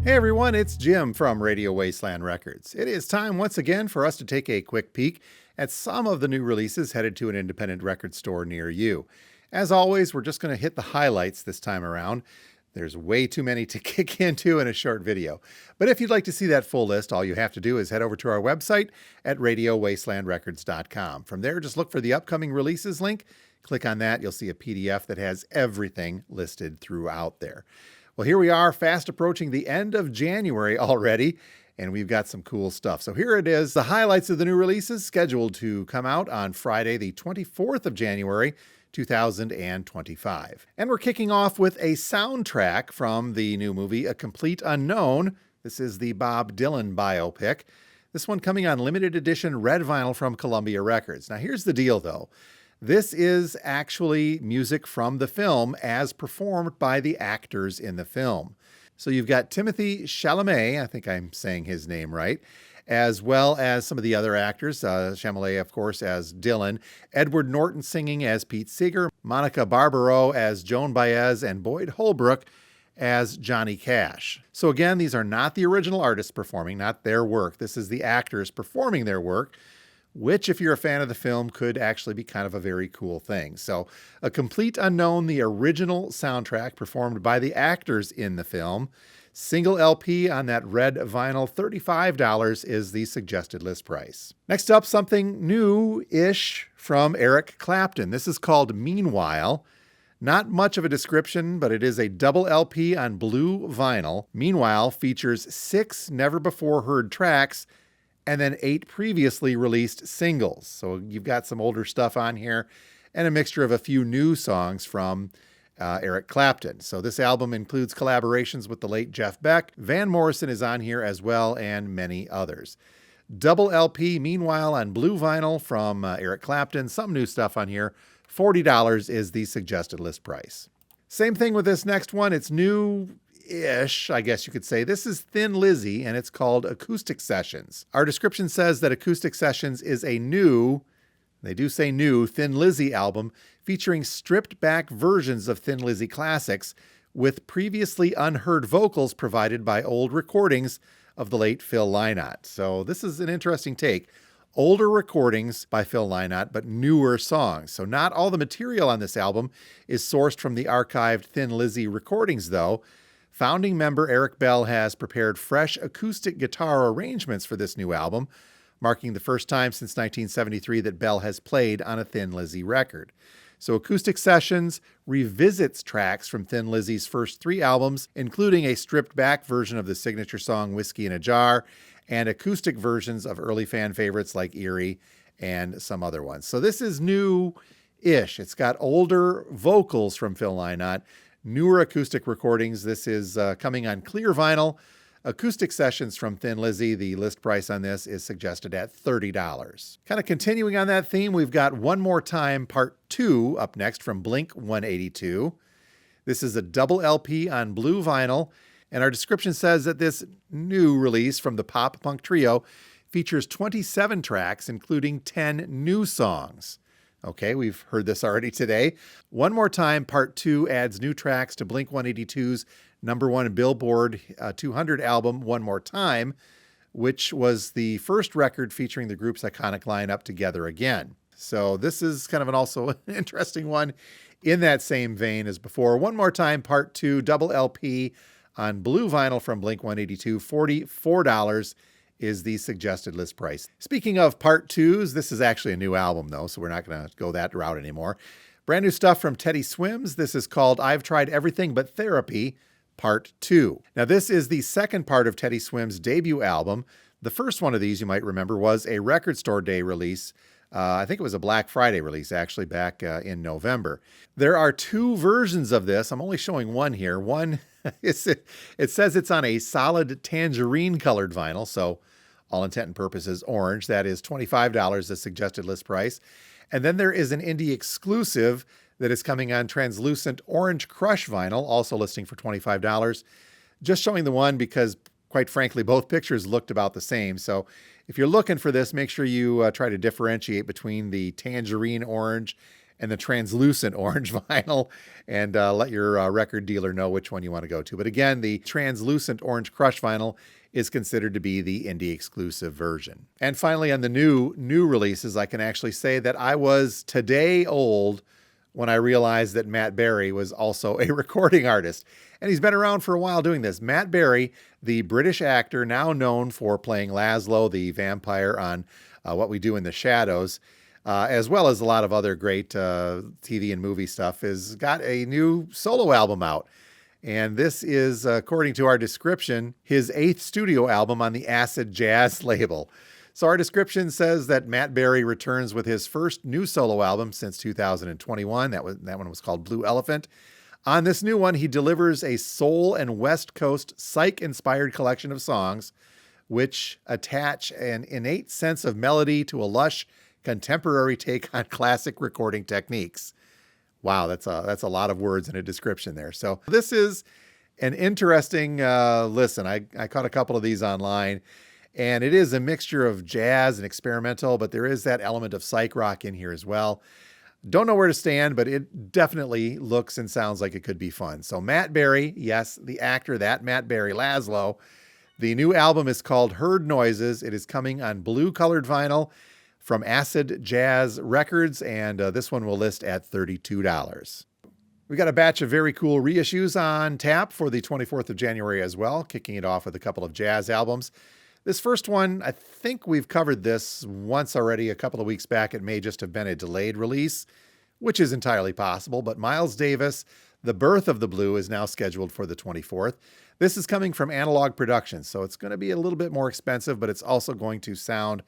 Hey everyone, it's Jim from Radio Wasteland Records. It is time once again for us to take a quick peek at some of the new releases headed to an independent record store near you. As always, we're just going to hit the highlights this time around. There's way too many to kick into in a short video. But if you'd like to see that full list, all you have to do is head over to our website at radiowastelandrecords.com. From there, just look for the upcoming releases link. Click on that. You'll see a PDF that has everything listed throughout there. Well, here we are, fast approaching the end of January already, and we've got some cool stuff. So here it is, the highlights of the new releases scheduled to come out on Friday, the 24th of January, 2025. And we're kicking off with a soundtrack from the new movie, A Complete Unknown. This is the Bob Dylan biopic. This one coming on limited edition red vinyl from Columbia Records. Now here's the deal though. This is actually music from the film as performed by the actors in the film. So you've got Timothée Chalamet, I think I'm saying his name right, as well as some of the other actors, Chalamet, of course, as Dylan, Edward Norton singing as Pete Seeger, Monica Barbaro as Joan Baez, and Boyd Holbrook as Johnny Cash. So again, these are not the original artists performing, not their work. This is the actors performing their work, which, if you're a fan of the film, could actually be kind of a very cool thing. So, A Complete Unknown, the original soundtrack performed by the actors in the film. Single LP on that red vinyl, $35 is the suggested list price. Next up, something new-ish from Eric Clapton. This is called Meanwhile. Not much of a description, but it is a double LP on blue vinyl. Meanwhile features 6 never-before-heard tracks and then 8 previously released singles. So you've got some older stuff on here and a mixture of a few new songs from Eric Clapton. So this album includes collaborations with the late Jeff Beck. Van Morrison is on here as well, and many others. Double LP, Meanwhile, on blue vinyl from Eric Clapton. Some new stuff on here. $40 is the suggested list price. Same thing with this next one. It's new-ish, I guess you could say. This is Thin Lizzy, and it's called Acoustic Sessions. Our description says that Acoustic Sessions is a new, they do say new, Thin Lizzy album featuring stripped-back versions of Thin Lizzy classics with previously unheard vocals provided by old recordings of the late Phil Lynott. So this is an interesting take. Older recordings by Phil Lynott, but newer songs. So not all the material on this album is sourced from the archived Thin Lizzy recordings, though. Founding member Eric Bell has prepared fresh acoustic guitar arrangements for this new album, marking the first time since 1973 that Bell has played on a Thin Lizzy record. So Acoustic Sessions revisits tracks from Thin Lizzy's first 3 albums, including a stripped-back version of the signature song Whiskey in a Jar, and acoustic versions of early fan favorites like Eerie and some other ones. So this is new-ish. It's got older vocals from Phil Lynott, newer acoustic recordings. This is coming on clear vinyl. Acoustic Sessions from Thin Lizzy. The list price on this is suggested at $30. Kind of continuing on that theme, we've got One More Time Part 2 up next from Blink-182. This is a double LP on blue vinyl, and our description says that this new release from the pop-punk trio features 27 tracks, including 10 new songs. Okay, we've heard this already today. One More Time Part 2 adds new tracks to Blink-182's #1 Billboard 200 album, One More Time, which was the first record featuring the group's iconic lineup together again. So this is kind of also an interesting one in that same vein as before. One More Time Part 2, double LP on blue vinyl from Blink-182, $44 is the suggested list price. Speaking of Part 2s, this is actually a new album though, so we're not going to go that route anymore. Brand new stuff from Teddy Swims. This is called I've Tried Everything But Therapy, Part 2. Now this is the second part of Teddy Swims' debut album. The first one of these, you might remember, was a Record Store Day release. I think it was a Black Friday release, actually, back in November. There are 2 versions of this. I'm only showing one here. One, it says it's on a solid tangerine-colored vinyl, so all intent and purposes orange. That is $25, the suggested list price. And then there is an indie exclusive that is coming on translucent orange crush vinyl, also listing for $25. Just showing the one because, quite frankly, both pictures looked about the same. So if you're looking for this, make sure you try to differentiate between the tangerine orange and the translucent orange vinyl, and let your record dealer know which one you want to go to. But again, the translucent orange crush vinyl is considered to be the indie exclusive version. And finally, on the new releases, I can actually say that I was today old when I realized that Matt Berry was also a recording artist. And he's been around for a while doing this. Matt Berry, the British actor now known for playing Lazlo, the vampire on What We Do in the Shadows, as well as a lot of other great TV and movie stuff, has got a new solo album out. And this is, according to our description, his 8th studio album on the Acid Jazz label. So our description says that Matt Berry returns with his first new solo album since 2021. That one was called Blue Elephant. On this new one, he delivers a soul and West Coast psych-inspired collection of songs which attach an innate sense of melody to a lush, contemporary take on classic recording techniques. Wow, that's a lot of words in a description there. So this is an interesting listen. I caught a couple of these online, and it is a mixture of jazz and experimental, but there is that element of psych rock in here as well. Don't know where to stand, but it definitely looks and sounds like it could be fun. So Matt Berry, yes, the actor, that Matt Berry, Lazlo. The new album is called Heard Noises. It is coming on blue colored vinyl from Acid Jazz Records, and this one will list at $32. We got a batch of very cool reissues on tap for the 24th of January as well, kicking it off with a couple of jazz albums. This first one, I think we've covered this once already a couple of weeks back. It may just have been a delayed release, which is entirely possible, but Miles Davis, The Birth of the Blue, is now scheduled for the 24th. This is coming from Analog Productions, so it's going to be a little bit more expensive, but it's also going to sound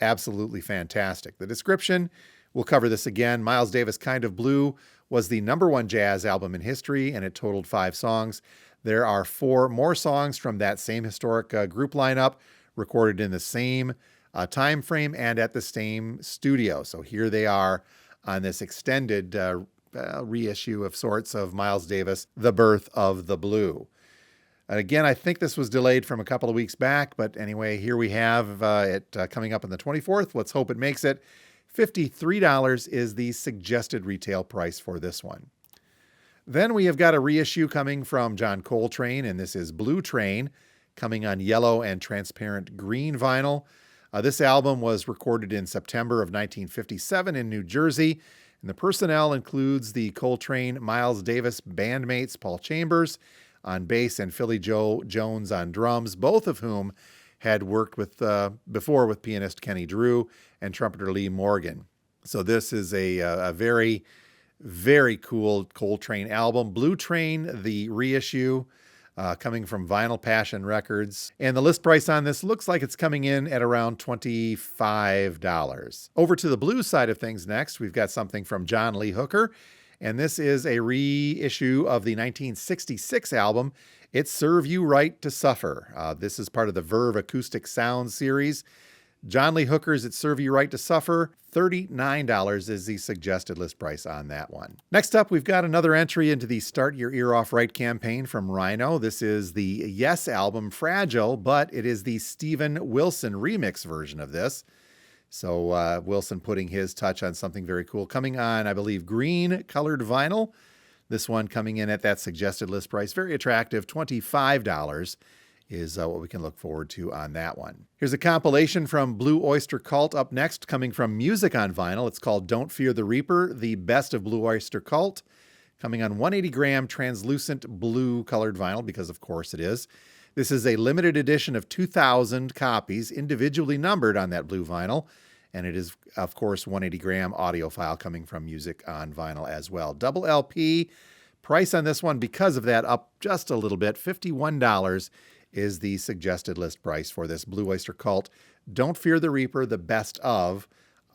absolutely fantastic. The description, we'll cover this again. Miles Davis' Kind of Blue was the #1 jazz album in history, and it totaled 5 songs. There are 4 more songs from that same historic group lineup, recorded in the same time frame and at the same studio. So here they are on this extended reissue of sorts of Miles Davis, The Birth of the Blue. And again, I think this was delayed from a couple of weeks back, but anyway, here we have it coming up on the 24th. Let's hope it makes it. $53 is the suggested retail price for this one. Then we have got a reissue coming from John Coltrane, and this is Blue Train, coming on yellow and transparent green vinyl. This album was recorded in September of 1957 in New Jersey, and the personnel includes the Coltrane Miles Davis bandmates Paul Chambers on bass and Philly Joe Jones on drums, both of whom had worked with before with pianist Kenny Drew and trumpeter Lee Morgan. So this is a very, very cool Coltrane album. Blue Train, the reissue, coming from Vinyl Passion Records. And the list price on this looks like it's coming in at around $25. Over to the blues side of things next, we've got something from John Lee Hooker. And this is a reissue of the 1966 album, It Serve You Right to Suffer. This is part of the Verve Acoustic Sound series. John Lee Hooker's It Serve You Right to Suffer, $39 is the suggested list price on that one. Next up, we've got another entry into the Start Your Ear Off Right campaign from Rhino. This is the Yes album, Fragile, but it is the Steven Wilson remix version of this. So Wilson putting his touch on something very cool. Coming on, I believe, green colored vinyl. This one coming in at that suggested list price. Very attractive, $25 is what we can look forward to on that one. Here's a compilation from Blue Oyster Cult up next, coming from Music on Vinyl. It's called Don't Fear the Reaper, the best of Blue Oyster Cult, coming on 180-gram translucent blue colored vinyl, because of course it is. This is a limited edition of 2,000 copies, individually numbered on that blue vinyl, and it is, of course, 180-gram audiophile coming from Music on Vinyl as well. Double LP, price on this one, because of that, up just a little bit, $51 is the suggested list price for this Blue Oyster Cult Don't Fear the Reaper, the best of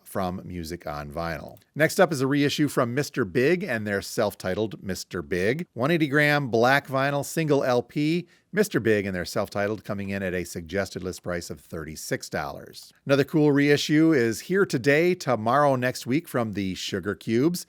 from Music on Vinyl. Next up is a reissue from Mr. Big and their self-titled Mr. Big. 180-gram black vinyl single LP, Mr. Big and their self-titled, coming in at a suggested list price of $36. Another cool reissue is Here Today, Tomorrow Next Week from the Sugar Cubes.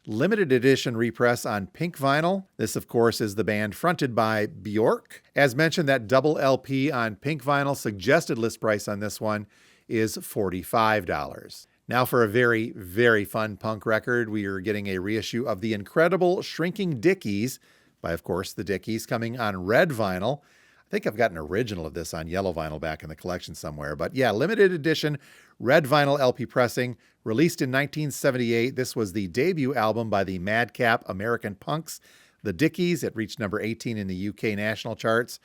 Limited edition repress on pink vinyl. This, of course, is the band fronted by Bjork. As mentioned, that double LP on pink vinyl, suggested list price on this one is $45. Now for a very, very fun punk record, we are getting a reissue of The Incredible Shrinking Dickies by, of course, the Dickies, coming on red vinyl. I think I've got an original of this on yellow vinyl back in the collection somewhere. But yeah, limited edition red vinyl LP pressing, released in 1978. This was the debut album by the madcap American punks, the Dickies. It reached number 18 in the UK national charts.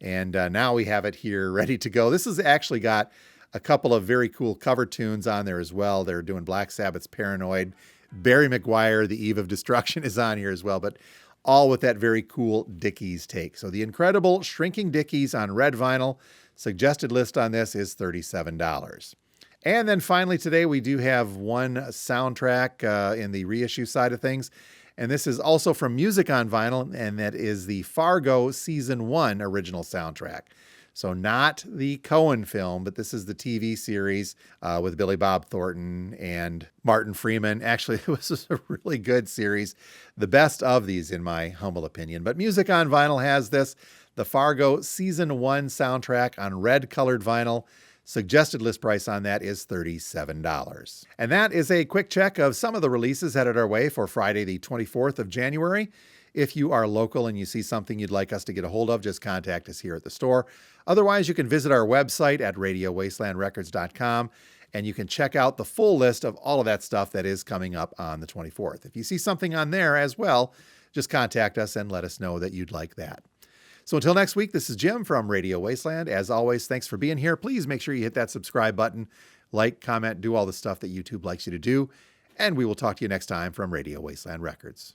And now we have it here ready to go. This has actually got a couple of very cool cover tunes on there as well. They're doing Black Sabbath's Paranoid. Barry McGuire, The Eve of Destruction, is on here as well, but all with that very cool Dickies take. So The Incredible Shrinking Dickies on red vinyl. Suggested list on this is $37. And then finally today, we do have one soundtrack in the reissue side of things. And this is also from Music on Vinyl, and that is the Fargo Season 1 original soundtrack. So not the Coen film, but this is the TV series with Billy Bob Thornton and Martin Freeman. Actually, it was a really good series. The best of these, in my humble opinion. But Music on Vinyl has this, the Fargo Season 1 soundtrack on red colored vinyl. Suggested list price on that is $37. And that is a quick check of some of the releases headed our way for Friday, the 24th of January. If you are local and you see something you'd like us to get a hold of, just contact us here at the store. Otherwise, you can visit our website at radiowastelandrecords.com, and you can check out the full list of all of that stuff that is coming up on the 24th. If you see something on there as well, just contact us and let us know that you'd like that. So until next week, this is Jim from Radio Wasteland. As always, thanks for being here. Please make sure you hit that subscribe button, like, comment, do all the stuff that YouTube likes you to do. And we will talk to you next time from Radio Wasteland Records.